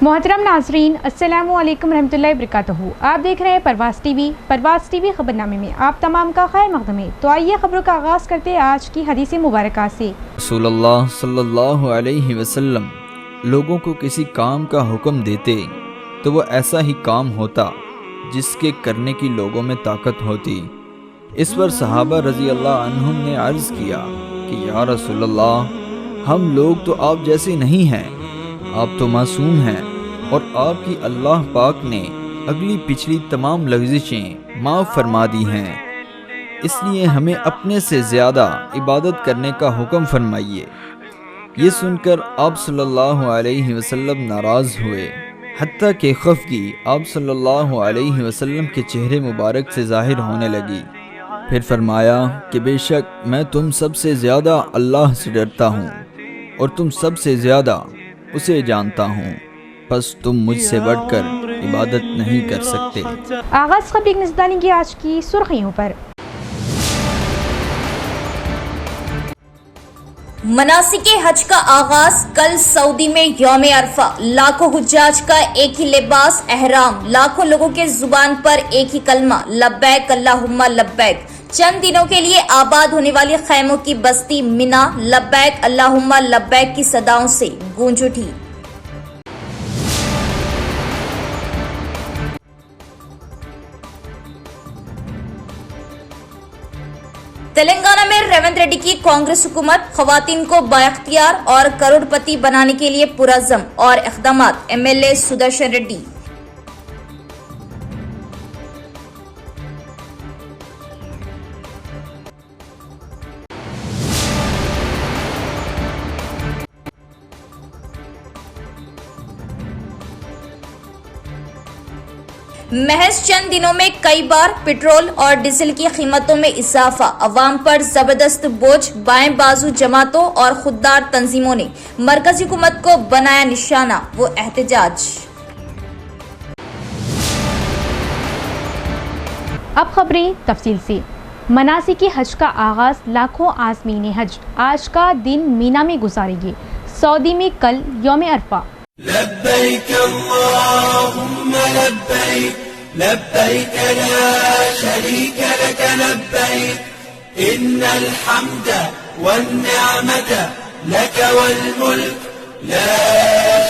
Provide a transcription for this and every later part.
मोहतरम नाजरीन, अस्सलामु अलैकुम रहमतुल्लाहि वबरकातुहू। आप देख रहे हैं परवाज़ टीवी खबरनामे में आप तमाम का खैर मक़दम है। तो आइए खबरों का आगाज़ करते हैं आज की हदीस मुबारका से। रसूलुल्लाह सल्लल्लाहु अलैहि वसल्लम लोगों को किसी काम का हुक्म देते तो वो ऐसा ही काम होता जिसके करने की लोगों में ताकत होती। इस पर सहाबा रज़ी अल्लाह अन्हुम ने अर्ज़ किया कि या रसूलल्लाह, हम लोग तो आप जैसे नहीं हैं, आप तो मासूम हैं और आपकी अल्लाह पाक ने अगली पिछली तमाम लग़ज़िशें माफ़ फरमा दी हैं, इसलिए हमें अपने से ज़्यादा इबादत करने का हुक्म फरमाइए। ये सुनकर आप सल्लल्लाहु अलैहि वसल्लम नाराज़ हुए, हत्ता कि खफ़गी आप सल्लल्लाहु अलैहि वसल्लम के चेहरे मुबारक से ज़ाहिर होने लगी। फिर फरमाया कि बेशक मैं तुम सबसे ज़्यादा अल्लाह से डरता हूँ और तुम सबसे ज़्यादा उसे जानता हूँ, बस तुम मुझसे बढ़कर इबादत नहीं कर सकते। आगाज़ खबर नज़दानी की आज की सुर्खियों पर। मनासिके हज का आगाज कल सऊदी में यौम अरफा। लाखों हुज्जाज का एक ही लिबास एहराम, लाखों लोगों के जुबान पर एक ही कलमा लब्बैक अल्लाहुम्मा लब्बैक। चंद दिनों के लिए आबाद होने वाली खैमों की बस्ती मिना लब्बैक अल्लाहुम्मा लब्बैक की सदाओं से गूंज उठी। तेलंगाना में रेवंत रेड्डी की कांग्रेस हुकूमत खवातीन को बाइख्तियार और करोड़पति बनाने के लिए पुरज़्ज़म और इक़दामात। एमएलए सुदर्शन रेड्डी। महज चंद दिनों में कई बार पेट्रोल और डीजल की कीमतों में इजाफा, अवाम पर जबरदस्त बोझ। बाएं बाजू जमातों और खुददार तंजीमों ने मरकजी हुकूमत को बनाया निशाना, वो एहतजाज। अब खबरें तफसील से। मनासिक हज का आगाज लाखों आज़मीन हज आज का दिन मीना में गुजारेंगे। सऊदी में कल यौम अरफा। लब्बैक अल्लाहुम्मा लब्बैक लब्बैक ला शरीक लक लब्बैक इन्नल हम्द वन निअमत लक वल मुल्क ला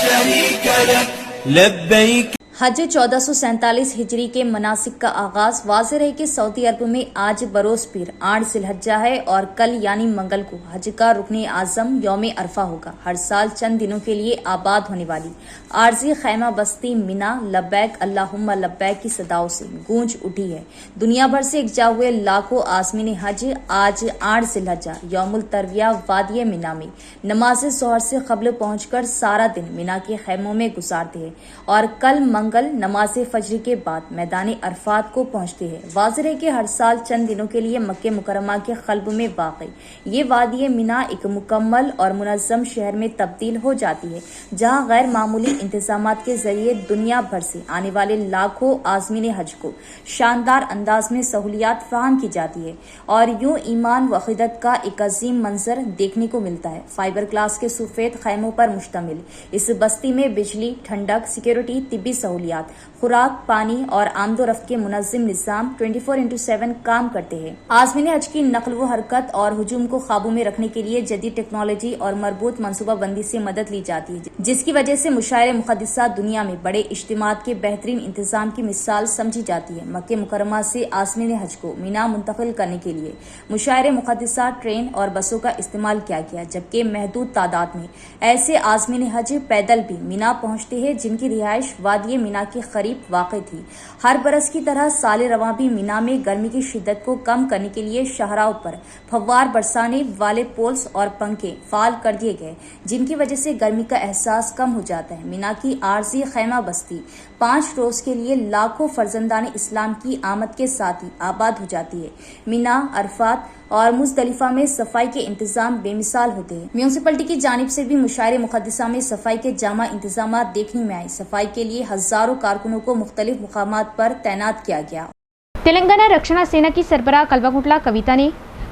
शरीक लक लब्बैक। हज 1447 हिजरी के मनासिक का आगाज वाज़ेह रहे कि सऊदी अरब में आज बरोज़ पीर 8 ज़िलहज्जा है और कल यानी मंगल को हज का रुकने आज़म यौम अरफा होगा। हर साल चंद दिनों के लिए आबाद होने वाली आरजी खैमा बस्ती मिना लब्बैक अल्लाहुम्मा लब्बैक की सदाओं से गूंज उठी है। दुनिया भर से इकट्ठा हुए लाखों आज़मीन हज आज 8 ज़िलहज्जा यौमुल तरविया वादिय मिना में नमाज ज़ोहर से क़ब्ल पहुंचकर सारा दिन मिना के खैमों में गुजारते हैं और कल मंगल नमाज फजर के बाद मैदान अरफात को पहुंचते हैं। वाज़ेह है कि हर साल चंद दिनों के लिए मक्के मुकर्रमा के क़ल्ब में वाक़ई ये वादी मिना एक मुकम्मल और मुनज़्ज़म शहर में तब्दील हो जाती है, जहां गैर मामूली इंतजामात के जरिए दुनिया भर से आने वाले लाखों आज़मीन हज को शानदार अंदाज में सहूलियात फराहम की जाती है और यूं ईमान व अक़ीदत का एक अजीम मंजर देखने को मिलता है। फाइबर ग्लास के सफेद खैमों पर मुश्तमिल इस बस्ती में बिजली, ठंडक, सिक्योरिटी, तिब्बी सहूलियात, खुराक, पानी और आमदोरफ्त के मुनज़्ज़म निज़ाम 24/7 काम करते हैं। आज़मीन हज की नक़ल व हरकत और हुजूम को काबू में रखने के लिए जदीद टेक्नोलॉजी और मरबूत मनसूबा बंदी से मदद ली जाती है, जिसकी वजह से मुशायरे मुक़द्दसा दुनिया में बड़े इज्तिमात के बेहतरीन इंतजाम की मिसाल समझी जाती है। मक्के मुकर्रमा से आज़मीन हज को मीना मुंतकिल करने के लिए मुशायरे मुक़द्दसा ट्रेन और बसों का इस्तेमाल किया गया, जबकि महदूद तादाद में ऐसे आज़मीन हज पैदल भी मीना पहुंचते हैं जिनकी रिहाइश वादी मीना के करीब वाक़ई थी। हर बरस की तरह साल रवां भी मीना में गर्मी की शिद्दत को कम करने के लिए शाहराओं पर फव्वार बरसाने वाले पोल्स और पंखे फाल कर दिए गए, जिनकी वजह से गर्मी का एहसास कम हो जाता है। मीना की आरजी खैमा बस्ती 5 रोज के लिए लाखों फर्जंदान इस्लाम की आमद के साथ ही आबाद हो जाती है। मीना, अरफात और मुज़दलिफा में सफाई के इंतजाम बेमिसाल होते हैं। म्यूनिसिपलिटी की जानिब से भी मुशायरे मुक़द्दसा में सफाई के जामा इंतजाम देखने में आए। सफाई के लिए हजारों कारकुनों को मुख्तलिफ मुकामात पर तैनात किया गया। तेलंगाना रक्षणा सेना की सरबराह कल्वाकुंटला कविता ने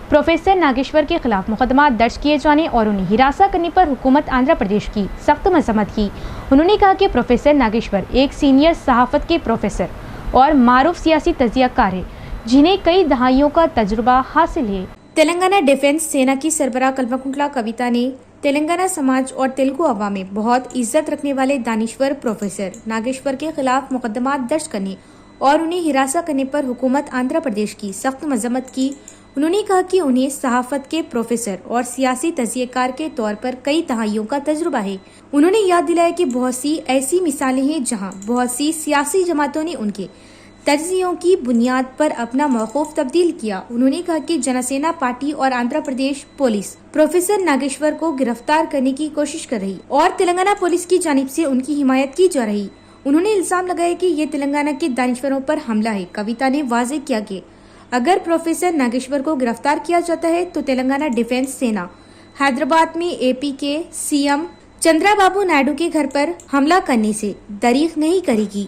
प्रोफेसर नागेश्वर के खिलाफ मुकदमा दर्ज किए जाने और उन्हें हिरासत करने पर हुकूमत आंध्र प्रदेश की सख्त मजम्मत की। उन्होंने कहा कि प्रोफेसर नागेश्वर एक सीनियर सहाफ़त के प्रोफेसर और मारूफ सियासी तजियाकार है, जिन्हें कई दहाइयों का तजुर्बा हासिल है। तेलंगाना डिफेंस सेना की सरबराह कल्वकुंटला कविता ने तेलंगाना समाज और तेलुगु अवाम में बहुत इज्जत रखने वाले दानिश्वर प्रोफेसर नागेश्वर के खिलाफ मुकदमा दर्ज करने और उन्हें हिरासत करने पर हुकूमत आंध्र प्रदेश की सख्त मजम्मत की। उन्होंने कहा कि उन्हें सहाफत के प्रोफेसर और सियासी तजियेकार के तौर पर कई दहाइयों का तजुर्बा है। उन्होंने याद दिलाया कि बहुत सी ऐसी मिसालें हैं जहां बहुत सी सियासी जमातों ने उनके तर्जियों की बुनियाद पर अपना मौक़िफ़ तब्दील किया। उन्होंने कहा कि जनसेना पार्टी और आंध्र प्रदेश पुलिस प्रोफेसर नागेश्वर को गिरफ्तार करने की कोशिश कर रही और तेलंगाना पुलिस की जानिब से उनकी हिमायत की जा रही। उन्होंने इल्जाम लगाया कि ये तेलंगाना के दानिश्वरों पर हमला है। कविता ने वाज़ेह किया कि अगर प्रोफेसर नागेश्वर को गिरफ्तार किया जाता है तो तेलंगाना डिफेंस सेना हैदराबाद में एपी के सीएम चंद्राबाबू नायडू के घर पर हमला करने से दरीग नहीं करेगी।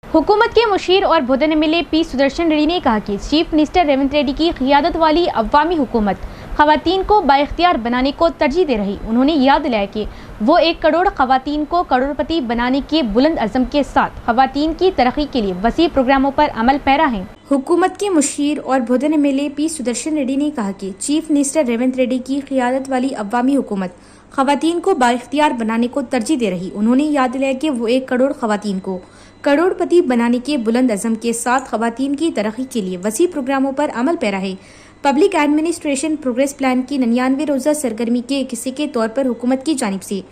हुकूमत के मुशीर और भुदन एमएलए पी सुदर्शन रेड्डी ने कहा कि चीफ मिनिस्टर रेवंत रेड्डी की क़ियादत वाली अवामी हुकूमत ख़वातीन को बाइख्तियार बनाने को तरजीह दे रही। उन्होंने याद दिलाया कि वो 1 करोड़ ख़वातीन को करोड़पति बनाने के बुलंद अज़म के साथ ख़वातीन की तरक्की के लिए वसी प्रोग्रामों पर अमल पैरा हैं। हुकूमत के मुशीर और भुदन एमएलए पी सुदर्शन रेड्डी ने कहा कि चीफ मिनिस्टर रेवंत रेड्डी की क़ियादत वाली अवामी हुकूमत ख़वातीन को बाइख्तियार बनाने को तरजीह दे रही। उन्होंने याद दिलाया कि वो 1 करोड़ ख़वातीन को करोड़पति बनाने के बुलंद अज़म के साथ ख़वातीन की तरक्की के लिए वसी प्रोग्रामों पर अमल पैरा है। पब्लिक एडमिनिस्ट्रेशन प्रोग्रेस प्लान की 99 रोज़ा सरगर्मी के एक हिस्से के तौर पर हुकूमत की जानिब से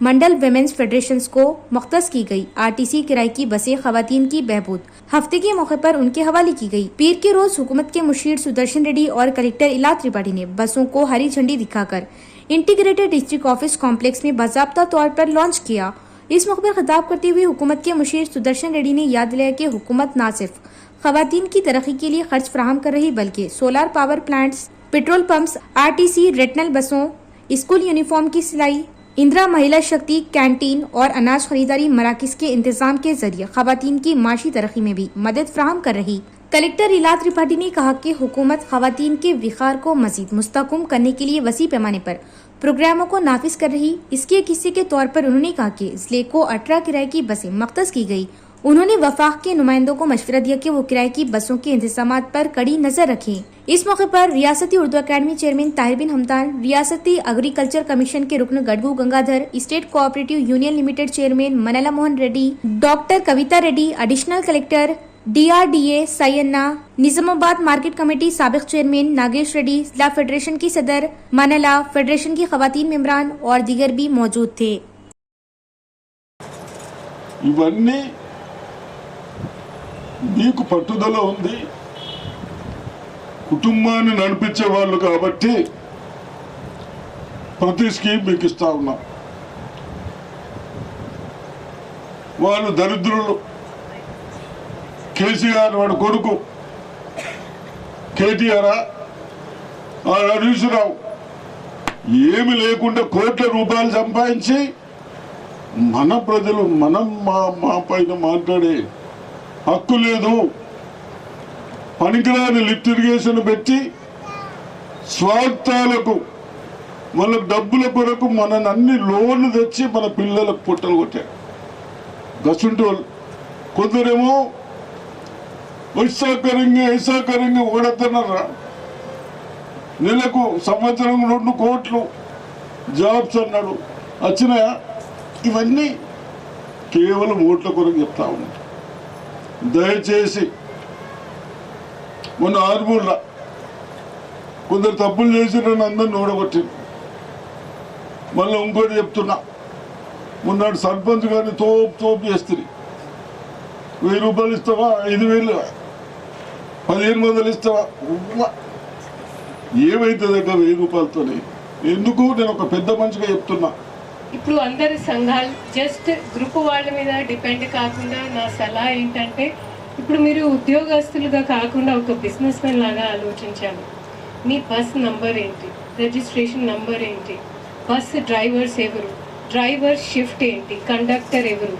मंडल वेमेंस फेडरेशंस को मुख्तस की गई आरटीसी किराए की बसें ख़वातीन की बहबूद हफ्ते के मौके पर उनके हवाले की गई। पीर के रोज हुकूमत के मुशीर सुदर्शन रेड्डी और कलेक्टर इला त्रिपाठी ने बसों को हरी झंडी दिखाकर इंटीग्रेटेड डिस्ट्रिक्ट ऑफिस कॉम्प्लेक्स में बाज़ाब्ता तौर पर लॉन्च किया। इस मौके पर खिताब करते हुए हुकूमत के मुशीर सुदर्शन रेड्डी ने याद दिलाया कि हुकूमत न सिर्फ ख़वातीन की तरक्की के लिए खर्च फराहम कर रही बल्कि solar power plants, petrol pumps, RTC, retinal बसों, स्कूल यूनिफॉर्म की सिलाई, इंदिरा महिला शक्ति कैंटीन और अनाज खरीदारी मराकिज़ के इंतजाम के जरिए ख़वातीन की माशी तरक्की में भी मदद फराहम कर रही। कलेक्टर इला त्रिपाठी ने कहा कि हुकूमत ख़वातीन के विखार को मज़ीद मुस्तहकम करने के लिए वसी पैमाने पर प्रोग्रामों को नाफिज कर रही। इसके एक हिस्से के तौर पर उन्होंने कहा कि ज़िले को 18 किराए की बसें मख्तस की गई। उन्होंने वफाक के नुमाइंदों को मशवरा दिया कि वो किराए की बसों के इंतजामात पर कड़ी नजर रखें। इस मौके पर रियासती उर्दू अकादमी चेयरमैन ताहिर बिन हमदान, रियासती एग्रीकल्चर कमीशन के रुकन Gadugu Gangadhar, state cooperative union limited chairman Manala Mohan Reddy, doctor Kavitha Reddy, additional collector DRDA Sayanna, Nizamabad market committee साबिक चेयरमैन नागेश रेड्डी, जिला फेडरेशन की सदर मनला, फेडरेशन की खवातीन मेंबरान और दीगर भी मौजूद थे। ఇవన్నీ మీకు పట్టుదల ఉంది, కుటుంబాన్ని నడిపించే వాళ్ళు కాబట్టి ప్రతి స్కీమ్ మీకు ఇస్తా ఉన్నాం. వాళ్ళు దరిద్రులు. కేసీఆర్ వాడు కొడుకు కేటీఆర్ హరీష్ రావు ఏమి లేకుండా కోట్ల రూపాయలు సంపాదించి మన ప్రజలు మనం మా పైన మాట్లాడే హక్కు లేదు. పనికిరాని లిఫ్ట్ ఇరిగేషన్ పెట్టి స్వార్థాలకు మన డబ్బుల కొరకు మనని అన్ని లోన్లు తెచ్చి మన పిల్లలకు పుట్టలు కొట్టారు. గసుంటి వాళ్ళు కొందరేమో ऐसा करेंगे ఓడతున్నారా. నెలకు సంవత్సరం 2 కోట్లు జాబ్స్ అన్నాడు, వచ్చినాయా? ఇవన్నీ కేవలం ఓట్ల కొరకు చెప్తా ఉన్నాడు. దయచేసి మొన్న ఆర్మూర్లో కొందరు తప్పులు చేసి నన్ను అందరిని ఓడగొట్టింది. మళ్ళీ ఇంకోటి చెప్తున్నా, మొన్నాడు సర్పంచ్ గారిని తోపు చేస్తుంది. 1000 రూపాయలు ఇస్తావా, 5000, 1500 ఇస్తావా? ఏమైతుంది అక్క 1000 రూపాయలతోనే? ఎందుకు? నేను ఒక పెద్ద మనిషిగా చెప్తున్నా. ఇప్పుడు అందరి సంఘాలు జస్ట్ గ్రూప్ వాళ్ళ మీద డిపెండ్ కాకుండా నా సలహా ఏంటంటే, ఇప్పుడు మీరు ఉద్యోగస్తులుగా కాకుండా ఒక బిజినెస్ మెన్ లాగా ఆలోచించాలి. మీ బస్ నంబర్ ఏంటి, రిజిస్ట్రేషన్ నంబర్ ఏంటి, బస్ డ్రైవర్స్ ఎవరు, డ్రైవర్ షిఫ్ట్ ఏంటి, కండక్టర్ ఎవరు,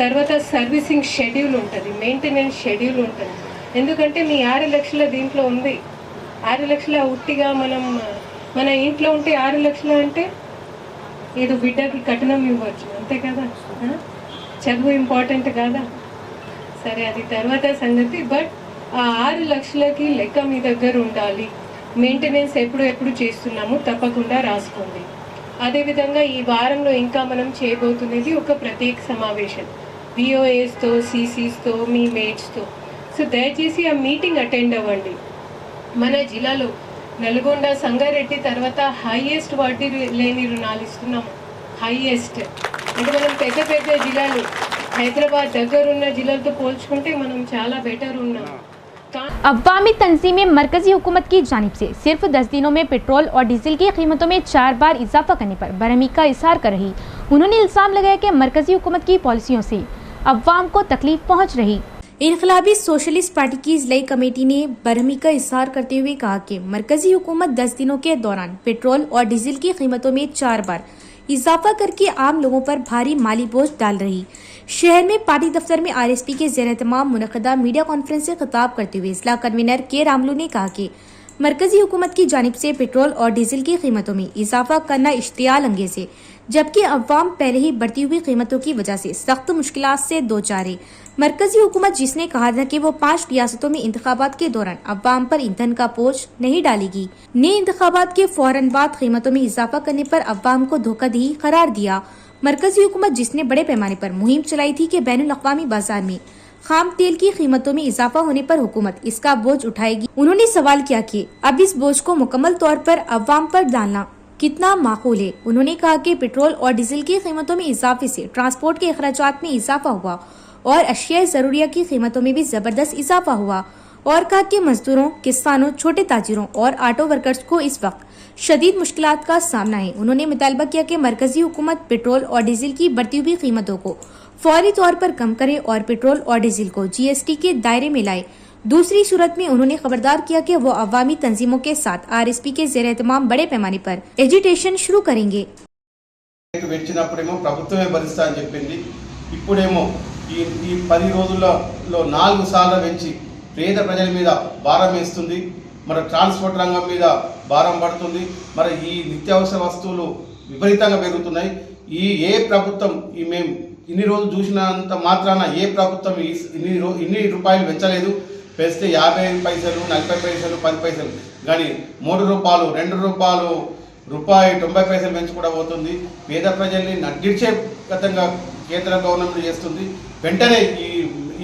తర్వాత సర్వీసింగ్ షెడ్యూల్ ఉంటుంది, మెయింటెనెన్స్ షెడ్యూల్ ఉంటుంది. ఎందుకంటే మీ 6 లక్షల దీంట్లో ఉంది. 6 లక్షల ఉట్టిగా మన ఇంట్లో ఉంటే 6 లక్షలు అంటే ఏదో బిడ్డకి కట్నం ఇవ్వచ్చు, అంతే కదా. చదువు ఇంపార్టెంట్ కాదా? సరే, అది తర్వాత సంగతి. బట్ ఆ 6 లక్షలకి లెక్క మీ దగ్గర ఉండాలి. మెయింటెనెన్స్ ఎప్పుడు చేస్తున్నాము తప్పకుండా రాసుకోండి. అదేవిధంగా ఈ వారంలో ఇంకా మనం చేయబోతున్నది ఒక ప్రత్యేక సమావేశం విఓఏస్తో, సీసీస్తో, మీ మేట్స్తో. సో దయచేసి ఆ మీటింగ్ అటెండ్ అవ్వండి. మన జిల్లాలో నల్గొండ, సంగారెడ్డి తర్వాత హైయెస్ట్ వడ్డీ లేని రుణాలు ఇస్తున్నాము. హైయెస్ట్ అంటే మనం పెద్ద జిల్లాలు, హైదరాబాద్ దగ్గరున్న జిల్లాలతో పోల్చుకుంటే మనం చాలా బెటర్ ఉన్నాం. अवामी तंजीमें मरकजी हुकूमत की जानिब से सिर्फ 10 दिनों में पेट्रोल और डीजल की कीमतों में 4 बार इजाफा करने पर बरहमी का इजहार कर रही। उन्होंने इल्ज़ाम लगाया कि मरकजी हुकूमत की पॉलिसियों से अवाम को तकलीफ पहुँच रही। इनकलाबी सोशलिस्ट पार्टी की ज़िलाई कमेटी ने बरहमी का इजहार करते हुए कहा कि मरकजी हुकूमत 10 दिनों के दौरान पेट्रोल और डीजल की कीमतों में 4 बार इजाफा करके आम लोगों पर भारी माली बोझ डाल रही। शहर में पार्टी दफ्तर में आरएसपी के ज़ेर-ए-तमाम मुनक़दा मीडिया कॉन्फ्रेंस से खिताब करते हुए जिला कन्वीनर के रामलू ने कहा कि मरकजी हुकूमत की जानिब से पेट्रोल और डीजल की कीमतों में इजाफा करना इश्तियाल अंगेज़ है, जबकि अवाम पहले ही बढ़ती हुई कीमतों की वजह से सख्त मुश्किलात से दो चार है। मरकजी हुकूमत जिसने कहा था कि वो 5 रियासतों में इंतखाबात के दौरान अवाम पर ईंधन का बोझ नहीं डालेगी, ने इंतखाबात के फौरन बाद कीमतों में इजाफा करने पर अवाम को धोखाधड़ी करार दिया। मरकजी हुकूमत जिसने बड़े पैमाने पर मुहिम चलाई थी कि बैनुल अक़वामी बाजार में खाम तेल की कीमतों में इजाफा होने पर हुकूमत इसका बोझ उठाएगी। उन्होंने सवाल किया कि अब इस बोझ को मुकम्मल तौर पर अवाम पर डालना कितना माकूल है। उन्होंने कहा कि पेट्रोल और डीजल की कीमतों में इजाफे से ट्रांसपोर्ट के अखराजात में इजाफा हुआ और अशिया ज़रूरिया की कीमतों में भी ज़बरदस्त इजाफा हुआ, और कहा कि मजदूरों, किसानों, छोटे ताजिरों और ऑटो वर्कर्स को इस वक्त शदीद मुश्किलात का सामना है। उन्होंने मुतालबा किया कि मरकजी हुकूमत पेट्रोल और डीजल की बढ़ती हुई कीमतों को फौरी तौर पर कम करे और पेट्रोल और डीजल को जीएसटी के दायरे में लाए। दूसरी सूरत में उन्होंने खबरदार किया कि वो अवामी तंजीमों के साथ आरएसपी के ज़ेर-ए-तमाम बड़े पैमाने पर एजिटेशन शुरू करेंगे। పెంచినప్పుడేమో ప్రభుత్వమే భరిస్తా అని చెప్పింది. ఇప్పుడేమో ఈ 10 రోజుల్లో 4 సార్లు పెంచి పేద ప్రజల మీద భారం వేస్తుంది. మరి ట్రాన్స్పోర్ట్ రంగం మీద భారం పడుతుంది. మరి ఈ నిత్యావసర వస్తువులు విపరీతంగా పెరుగుతున్నాయి. ఏ ప్రభుత్వం మేము ఇన్ని రోజులు చూసినంత మాత్రాన ఏ ప్రభుత్వం ఇన్ని రూపాయలు పెంచలేదు. పెంచితే 50 పైసలు, 40 పైసలు, 10 పైసలు, కానీ 3 రూపాయలు, 2 రూపాయలు, రూపాయి 90 పైసలు పెంచి కూడా పోతుంది. పేద ప్రజల్ని నడ్డిచ్చే గతంగా కేంద్ర గవర్నమెంట్ చేస్తుంది. వెంటనే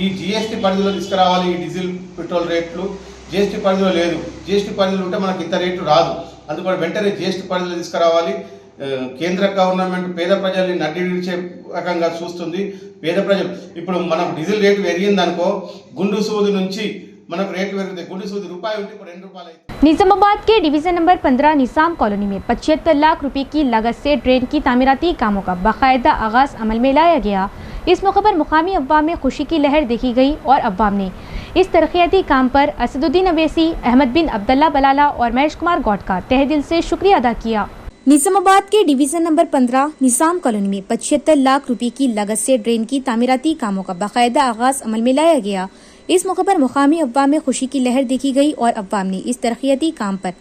ఈ జిఎస్టీ పరిధిలో తీసుకురావాలి. ఈ డీజిల్ పెట్రోల్ రేట్లు జిఎస్టీ పరిధిలో లేదు. జిఎస్టీ పరిధిలో ఉంటే మనకి ఇంత రేటు రాదు. అందుకని వెంటనే జిఎస్టీ పరిధిలో తీసుకురావాలి. కేంద్ర గవర్నమెంట్ పేద ప్రజల్ని నడ్డిచ్చే రకంగా చూస్తుంది. పేద ప్రజలు ఇప్పుడు మనం డీజిల్ రేటు పెరిగిందనుకో, గుండు సూది నుంచి మనకు రేట్లు పెరుగుతాయి. గుండు సూది రూపాయి ఉంటే ఇప్పుడు 2 రూపాయలు. निजामाबाद के डिवीजन नंबर 15 निसाम कॉलोनी में 75 लाख रुपए की लागत से ड्रेन की तामीराती कामों का बाकायदा आगाज अमल में लाया गया। इस मौके पर मुकामी अव्वाम में खुशी की लहर देखी गई और अव्वाम ने इस तरक्याती काम पर असदुद्दीन अवैसी, अहमद बिन अब्दुल्ला बलाला और महेश कुमार गौड का तहे दिल से शुक्रिया अदा किया। निजामाबाद के डिवीजन नंबर 15 निसाम कॉलोनी में 75 लाख रुपए की लागत से ड्रेन की तामीराती कामों का बाकायदा आगाज अमल में लाया गया। इस मौके पर मुकामी अव्वाम में खुशी की लहर देखी गई और अव्वाम ने इस तरक्याती काम पर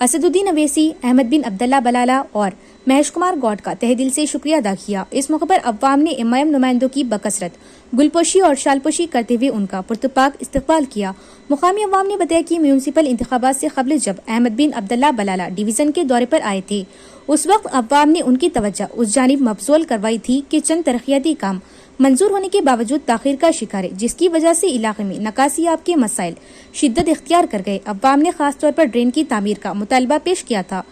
असदुद्दीन अवैसी, अहमद बिन अब्दुल्ला बलाला और महेश कुमार गौड का तहे दिल से शुक्रिया अदा किया। इस मौके पर अव्वाम ने एमआईएम नुमाइंदों की बकसरत गुलपोशी और शालपोशी करते हुए उनका पुरतपाक इस्तकबाल किया। मुकामी अव्वाम ने बताया कि म्यूनसिपल इंतखाबात से कबल जब अहमद बिन अब्दुल्ला बलाला डिवीजन के दौरे पर आए थे, उस वक्त अव्वाम ने उनकी तवज्जो उस जानिब मबजूल करवाई थी कि चंद तरक्याती काम मंजूर होने के बावजूद ताखीर का शिकार है, जिसकी वजह से इलाके में नकासियाब के मसाइल शिद्दत इख्तियार कर गए। अव्वाम ने खास तौर पर ड्रेन की तामीर का मुतालबा पेश किया था।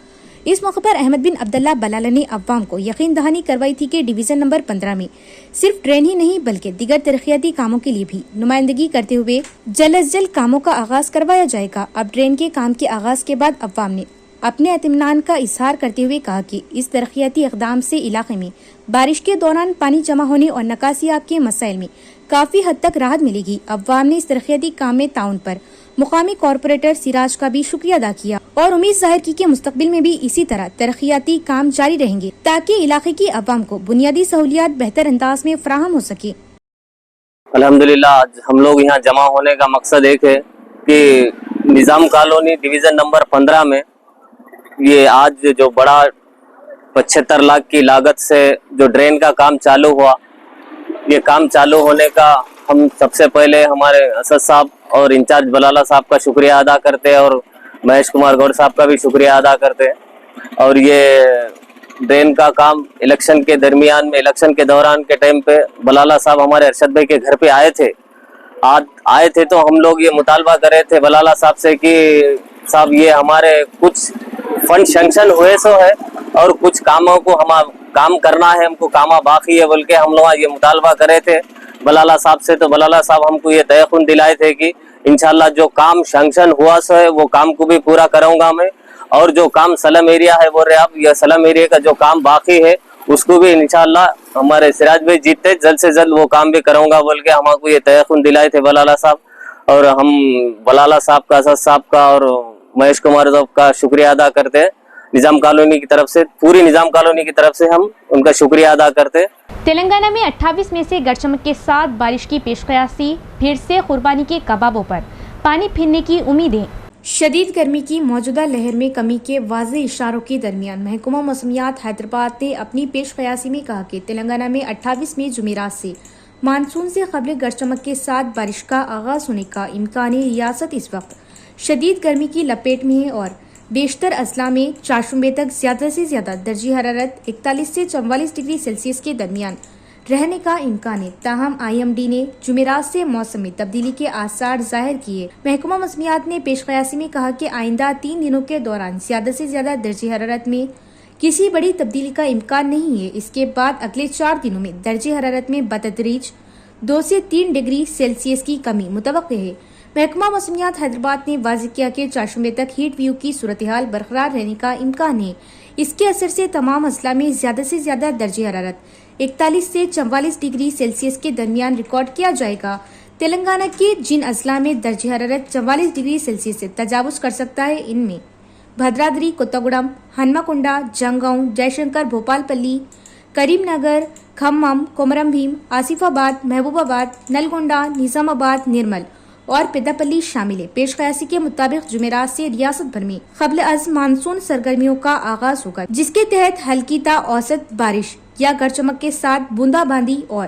इस मौके पर अहमद बिन अब्दुल्ला बलाला ने अव्वाम को यकीन दहानी करवाई थी कि डिवीजन नंबर 15 में सिर्फ ड्रेन ही नहीं बल्कि दीगर तरक्याती कामों के लिए भी नुमाइंदगी करते हुए जल्द अज जल्द कामों का आगाज करवाया जाएगा। अब ड्रेन के काम के आगाज के बाद अव्वाम ने अपने इत्मीनान का इजहार करते हुए कहा कि इस तरक्याती इक़दाम से इलाके में बारिश के दौरान पानी जमा होने और नकासियाब के मसाइल में काफ़ी हद तक राहत मिलेगी। अव्वाम ने इस तरक्याती काम में ताउन पर मुकामी कॉरपोरेटर सिराज का भी शुक्रिया अदा किया और उम्मीद जाहिर की कि मुस्तकबिल में भी इसी तरह तरक्याती काम जारी रहेंगे ताकि इलाके की अवाम को बुनियादी सहूलियात बेहतर अंदाज में फराहम हो सके। अल्हम्दुलिल्लाह आज हम लोग यहाँ जमा होने का मकसद एक है कि निज़ाम कॉलोनी डिवीज़न नंबर 15 में ये आज जो बड़ा 75 लाख की लागत से जो ड्रेन का काम चालू हुआ, ये काम चालू होने का हम सबसे पहले हमारे असद साहब और इंचार्ज बलाला साहब का शुक्रिया अदा करते हैं और महेश कुमार गौड़ साहब का भी शुक्रिया अदा करते हैं। और ये ड्रेन का काम इलेक्शन के दरमियान में, इलेक्शन के दौरान के टाइम पे बलाला साहब हमारे अरशद भाई के घर पे आए थे। आज आए थे तो हम लोग ये मुतालबा कर रहे थे बलाला साहब से कि साहब ये हमारे कुछ फंड सैंक्शन हुए सो है और कुछ कामों को हम काम करना है, हमको कामा बाकी है बोल के हम लोग ये मुतालबा कर रहे थे बलाला साहब से। तो बलाला साहब हमको ये तयक़ुन दिलाए थे कि इंशाल्लाह जो काम सैंक्शन हुआ सो है वो काम को भी पूरा कराऊंगा मैं, और जो काम सलम एरिया है बोल रहे आप, ये सलम एरिया का जो काम बाकी है उसको भी इंशाल्लाह हमारे सिराज भाई जीतते जल्द से जल्द वो काम भी कराऊंगा बोल के हमको ये तयक़ुन दिलाए थे बलाला साहब। और हम बलाला साहब का, असद साहब का और महेश कुमार साहब का शुक्रिया अदा करते हैं। निज़ाम कॉलोनी की तरफ से, पूरी निज़ाम कॉलोनी की तरफ से हम उनका शुक्रिया अदा करते हैं। तेलंगाना में 28 में से गरज चमक के साथ बारिश की पेशकयासी, फिर से कुर्बानी के कबाबों पर पानी फिरने की उम्मीदें। शदीद गर्मी की मौजूदा लहर में कमी के वाज़े इशारों के दरमियान महकमा मौसमियात हैदराबाद ने अपनी पेशकयासी में कहा कि तेलंगाना में 28 में जुमेरात से मानसून से कबल गरज चमक के साथ बारिश का आगाज होने का इम्कान है। रियासत इस वक्त शदीद गर्मी की लपेट में है और बेशतर अजला में 4 शुबे तक ज़्यादा से ज़्यादा दर्जी हरारत 41 से 44 डिग्री सेल्सियस के दरमियान रहने का इम्कान है। ताहम IMD ने जुमेरात से मौसम में तब्दीली के आसार जाहिर किए। महकमा मौसमियात ने पेशकयासी में कहा कि आइंदा 3 दिनों के दौरान ज़्यादा से ज़्यादा दर्जी हरारत में किसी बड़ी तब्दीली का इम्कान नहीं है। इसके बाद अगले 4 दिनों में दर्जी हरारत में बतदरीज 2 से 3 डिग्री सेल्सियस की कमी मुतवक्के है। महकमा मौसमियात हैदराबाद ने वाज़ेह किया कि 4 शुबे तक हीट व्यू की सूरत हाल बरकरार रहने का इम्कान है। इसके असर से तमाम अजला में ज़्यादा से ज़्यादा दर्जे हरारत 41 से 44 डिग्री सेल्सियस के दरमियान रिकॉर्ड किया जाएगा। तेलंगाना के जिन अजला में दर्जे हरारत 44 डिग्री सेल्सियस से तजावुज़ कर सकता है, इनमें भद्राद्री, कोत्तागुडम, हन्मकोंडा, जंगांव, जयशंकर, भोपालपल्ली, करीमनगर, खम्मम, कोमरम भीम, आसिफाबाद, महबूबाबाद, नलगोंडा, निजामाबाद, निर्मल और पेदापल्ली शामिल है। पेशकयासी के मुताबिक जुमेरात से रियासत भर में क़ब्ल अज़ मानसून सरगर्मियों का आगाज होगा, जिसके तहत हल्की ता औसत बारिश या गरज चमक के साथ बूंदाबांदी और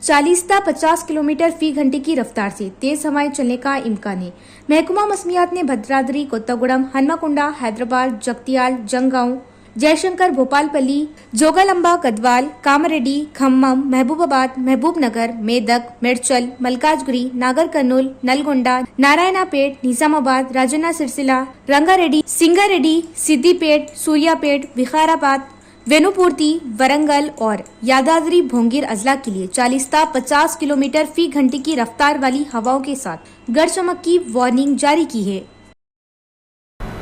40 ता 50 किलोमीटर फी घंटे की रफ्तार से तेज हवाएं चलने का इम्कान है। महकमा मौसमियात ने भद्राद्री, कोत्तागुडम, हन्मकोंडा, हैदराबाद, जगतियाल, जंगांव, जयशंकर, भोपालपल्ली, जोगालंबा, गदवाल, कामारेड्डी, खम्मम, महबूबाबाद, महबूबनगर, मेदक, मेडचल, मलकाजगिरी, नागर कर्नूल, नलगोंडा, नारायणापेट, निजामाबाद, राजन्ना सिरसिला, रंगारेड्डी, सिंगारेड्डी, सिद्दीपेट, सूर्यापेट, विकाराबाद, वेनुपूर्ति, वरंगल और यादाद्री भोंगिर अजला के लिए 40 ता 50 किलोमीटर फी घंटे की रफ्तार वाली हवाओं के साथ गरज चमक की वार्निंग जारी की है।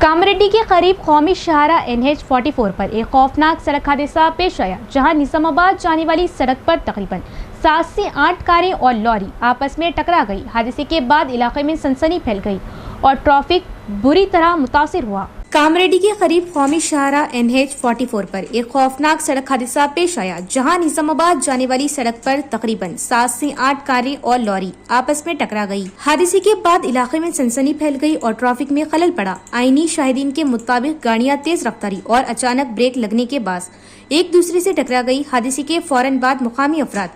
कामरेड्डी के करीब कौमी शाहरा NH 44 पर एक खौफनाक सड़क हादसा पेश आया, जहां निजामाबाद जाने वाली सड़क पर तकरीबन 7 से 8 कारें और लॉरी आपस में टकरा गई। हादसे के बाद इलाके में सनसनी फैल गई और ट्रैफिक बुरी तरह मुतासिर हुआ। कामरेड्डी के करीब कौमी शाहरा NH 44 पर एक खौफनाक सड़क हादसा पेश आया, जहां निजामाबाद जाने वाली सड़क पर तकरीबन 7 से 8 कारें और लॉरी आपस में टकरा गई। हादसे के बाद इलाके में सनसनी फैल गई और ट्रैफिक में खलल पड़ा। आईनी शाहिदीन के मुताबिक गाड़ियां तेज रफ्तारी और अचानक ब्रेक लगने के बाद एक दूसरे से टकरा गई। हादसे के फौरन बाद मुकामी अफराद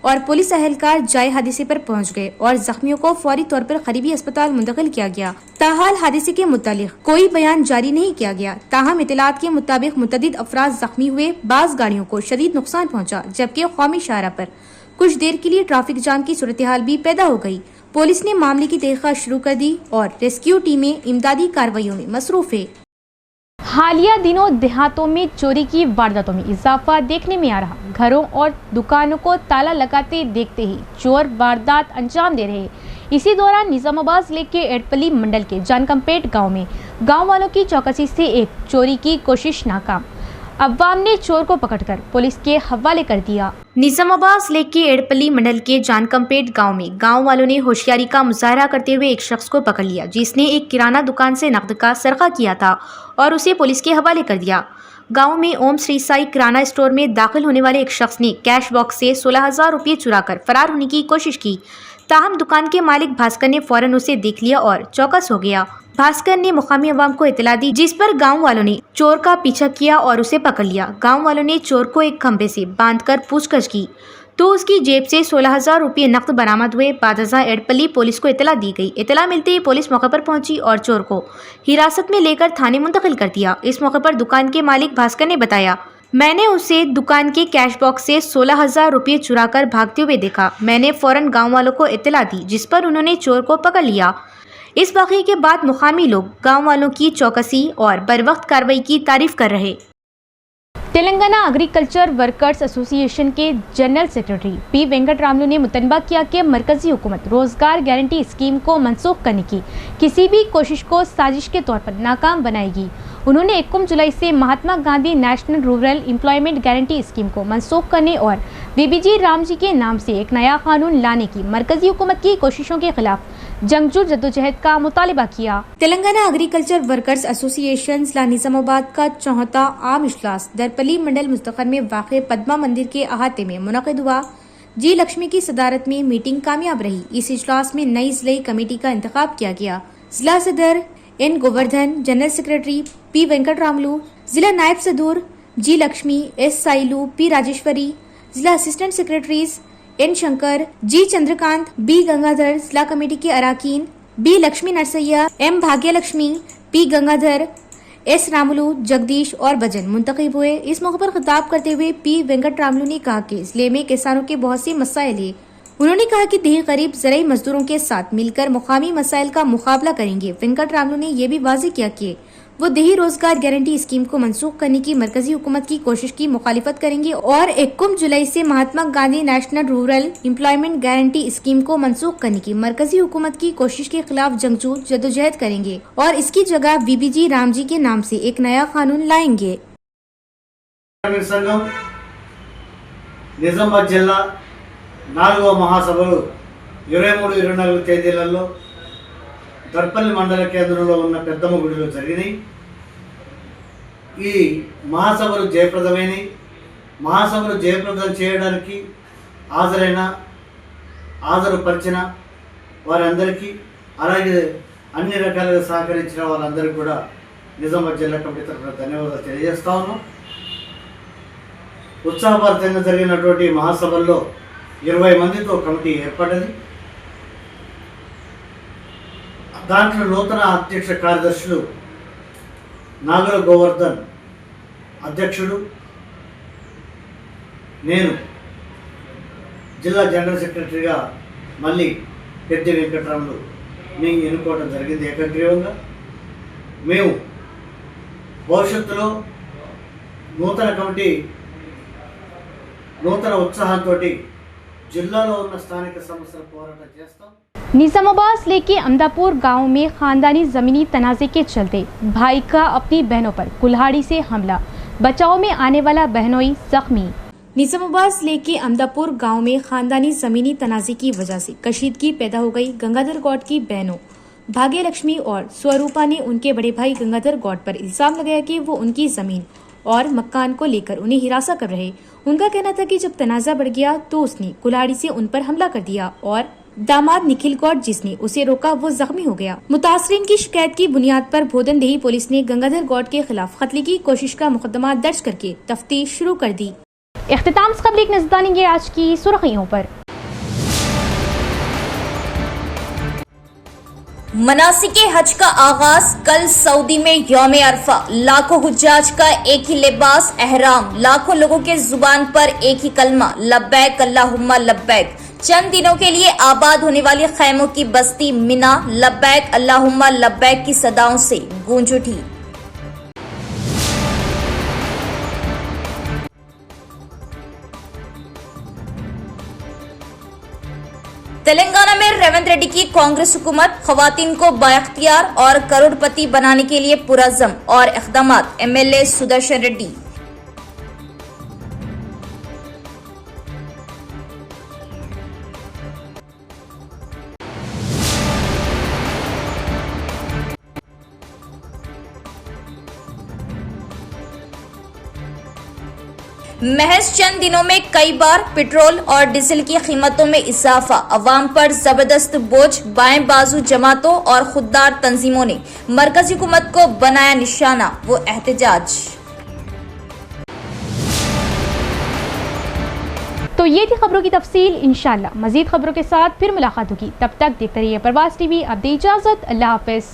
और पुलिस अहलकार जाए हादसे पर पहुंच गए और जख्मियों को फौरी तौर पर करीबी अस्पताल मुंतकिल किया गया। ताहाल हादसे के मुतालिक कोई बयान जारी नहीं किया गया। ताहम इतलात के मुताबिक मुतअद्दिद अफराद जख्मी हुए, बाज गाड़ियों को शदीद नुकसान पहुंचा, जबकि कौमी शाहरा पर कुछ देर के लिए ट्रैफिक जाम की सूरत हाल भी पैदा हो गई। पुलिस ने मामले की तहकीकात शुरू कर दी और रेस्क्यू टीमें इमदादी कार्रवाइयों में मसरूफ है। हालिया दिनों देहातों में चोरी की वारदातों में इजाफा देखने में आ रहा। घरों और दुकानों को ताला लगाते देखते ही चोर वारदात अंजाम दे रहे। इसी दौरान निजामाबाद जिले के एडपल्ली मंडल के जानकमपेट गांव में गांव वालों की चौकसी से एक चोरी की कोशिश नाकाम। अवाम ने चोर को पकड़कर पुलिस के हवाले कर दिया। निजामाबाद जिले के एडपल्ली मंडल के जानकमपेट गांव में गांव वालों ने होशियारी का मुजाहरा करते हुए एक शख्स को पकड़ लिया, जिसने एक किराना दुकान से नकद का सरका किया था और उसे पुलिस के हवाले कर दिया। गांव में ओम श्री साई किराना स्टोर में दाखिल होने वाले एक शख्स ने कैश बॉक्स से 16,000 रुपये चुराकर फरार होने की कोशिश की। ताहम दुकान के मालिक भास्कर ने फौरन उसे देख लिया और चौकस हो गया। भास्कर ने मुकामी अवाम को इतला दी, जिस पर गांव वालों ने चोर का पीछा किया और उसे पकड़ लिया। गांव वालों ने चोर को एक खंभे से बांधकर पूछताछ की तो उसकी जेब से 16,000 रुपये नकद बरामद हुए। बादशाह एडपल्ली पुलिस को इतला दी गई। इतला मिलते ही पुलिस मौके पर पहुंची और चोर को हिरासत में लेकर थाने मुंतकिल कर दिया। इस मौके पर दुकान के मालिक भास्कर ने बताया, मैंने उसे दुकान के कैश बॉक्स से 16,000 रुपये चुराकर भागते हुए देखा। मैंने फौरन गाँव वालों को इतला दी, जिस पर उन्होंने चोर को पकड़ लिया। इस वाक़ये के बाद मुकामी लोग गाँव वालों की चौकसी और बरवक्त कार्रवाई की तारीफ कर रहे। तेलंगाना एग्रीकल्चर वर्कर्स एसोसिएशन के जनरल सेक्रेटरी पी वेंकटरामलू ने मुतनबा किया कि मरकजी हुकूमत रोजगार गारंटी स्कीम को मनसूख करने की किसी भी कोशिश को साजिश के तौर पर नाकाम बनाएगी। उन्होंने 1 जुलाई से Mahatma Gandhi national rural employment guarantee scheme को मनसूख करने और बीबीजी रामजी के नाम से एक नया कानून लाने की मरकजी हुकूमत की कोशिशों के खिलाफ जंगजू जद्दोजहद का मुतालबा किया। तेलंगाना एग्रीकल्चर वर्कर्स एसोसिएशन जिला निजामाबाद का 4वां आम इजलास दरपली मंडल मुस्तखर में वाक़े पद्मा मंदिर के अहाते में मुनक़िद हुआ। जी लक्ष्मी की सदारत में मीटिंग कामयाब रही। इस इजलास में नई जिले कमेटी का इंतखाब किया गया। जिला सदर N Govardhan, general secretary P Venkataramulu, जिला नायब सदर G Lakshmi, S Sailu, P Rajeshwari, जिला assistant secretaries N Shankar, G Chandrakant, B Gangadhar, जिला कमेटी के अराकीन B Lakshmi Narsaiah, M Bhagyalakshmi, P Gangadhar, S Ramulu, Jagdish और भजन मुंतखब हुए। इस मौके पर खिताब करते हुए पी वेंकटरामलू ने कहा कि जिले में किसानों के बहुत से मसाइल हैं। उन्होंने कहा कि देही गरीब ज़राई मजदूरों के साथ मिलकर मुकामी मसाइल का मुकाबला करेंगे। वेंकटरामलू ने यह भी वाज़ेह किया कि वो देही रोजगार गारंटी स्कीम को मनसूख करने की मरकजी हुकूमत की कोशिश की मुखालिफत करेंगे और 1 जुलाई से Mahatma Gandhi national rural employment guarantee scheme को मनसूख करने की मरकजी हुकूमत की कोशिश के खिलाफ जंगजू जद्दोजहद करेंगे और इसकी जगह बीबीजी रामजी के नाम से एक नया कानून लाएंगे। నిజామాబాద్ జిల్లా 4వ మహాసభలు 23-24 తేదీలలో దర్పల్లి మండల కేంద్రంలో ఉన్న పెద్దమ్మ గుడిలో జరిగినాయి. ఈ మహాసభలు జయప్రదమైనవి. మహాసభలు జయప్రదం చేయడానికి హాజరుపరిచిన వారందరికీ, అలాగే అన్ని రకాలుగా సహకరించిన వాళ్ళందరికీ కూడా నిజామాబాద్ జిల్లా కమిటీ తరఫున ధన్యవాదాలు తెలియజేస్తా ఉన్నాం. ఉత్సాహభరితంగా జరిగినటువంటి మహాసభల్లో 20 మందితో కమిటీ ఏర్పడ్డది. దాంట్లో నూతన అధ్యక్ష కార్యదర్శులు నాగల గోవర్ధన్ అధ్యక్షుడు, నేను జిల్లా జనరల్ సెక్రటరీగా మళ్ళీ పెద్ది వెంకటరాములు నేను ఎన్నుకోవడం జరిగింది ఏకగ్రీవంగా. మేము భవిష్యత్తులో నూతన కమిటీ నూతన ఉత్సాహంతో జిల్లాలో ఉన్న స్థానిక సమస్యల పోరాటం చేస్తాం. निजामाबाद जिले के अमदापुर गांव में खानदानी जमीनी तनाज़े के चलते भाई का अपनी बहनों पर कुल्हाड़ी से हमला, बचाव में आने वाला बहनोई जख्मी। निजामाबाद जिले के अमदापुर गांव में खानदानी जमीनी तनाज़े की वजह से कशीदगी पैदा हो गई। गंगाधर गौड़ की बहनों भाग्यलक्ष्मी और स्वरूपा ने उनके बड़े भाई गंगाधर गौड़ पर इल्जाम लगाया कि वो उनकी जमीन और मकान को लेकर उन्हें हिरासा कर रहे। उनका कहना था कि जब तनाज़ा बढ़ गया तो उसने कुल्हाड़ी से उन पर हमला कर दिया और दामाद निखिल गौड़ जिसने उसे रोका वो जख्मी हो गया। मुतासरीन की शिकायत की बुनियाद पर भोदनदेही पुलिस ने गंगाधर गौड़ के खिलाफ कत्ल की कोशिश का मुकदमा दर्ज करके तफ्तीश शुरू कर दी। इख्तिताम से कबल एक नज़र डालेंगे आज की सुर्खियों पर। मनासिके हज का आगाज कल सऊदी में यौम अरफा। लाखों हुज्जाज का एक ही लिबास एहराम, लाखों लोगों के जुबान पर एक ही कलमा लब्बैक अल्लाहुम्मा लब्बैक। चंद दिनों के लिए आबाद होने वाली खैमों की बस्ती मिना लब्बैक अल्लाहुम्मा लब्बैक की सदाओं से गूंज उठी। तेलंगाना में रेवंत रेड्डी की कांग्रेस हुकूमत खवातीन को बाइख्तियार और करोड़पति बनाने के लिए पुरज़म और इक़दामात। एमएलए सुदर्शन रेड्डी। महज चंद दिनों में कई बार पेट्रोल और डीजल की कीमतों में इजाफा, अवाम पर जबरदस्त बोझ, बाएं बाजू जमातों और खुददार तंजीमों ने मरकजी हुकूमत को बनाया निशाना, वो एहतजाज। तो ये थी खबरों की तफसील। इंशाअल्लाह मजीद खबरों के साथ फिर मुलाकात होगी। तब तक देखते रहिए प्रवास टीवी। अब दे इजाजत, अल्लाह हाफिज।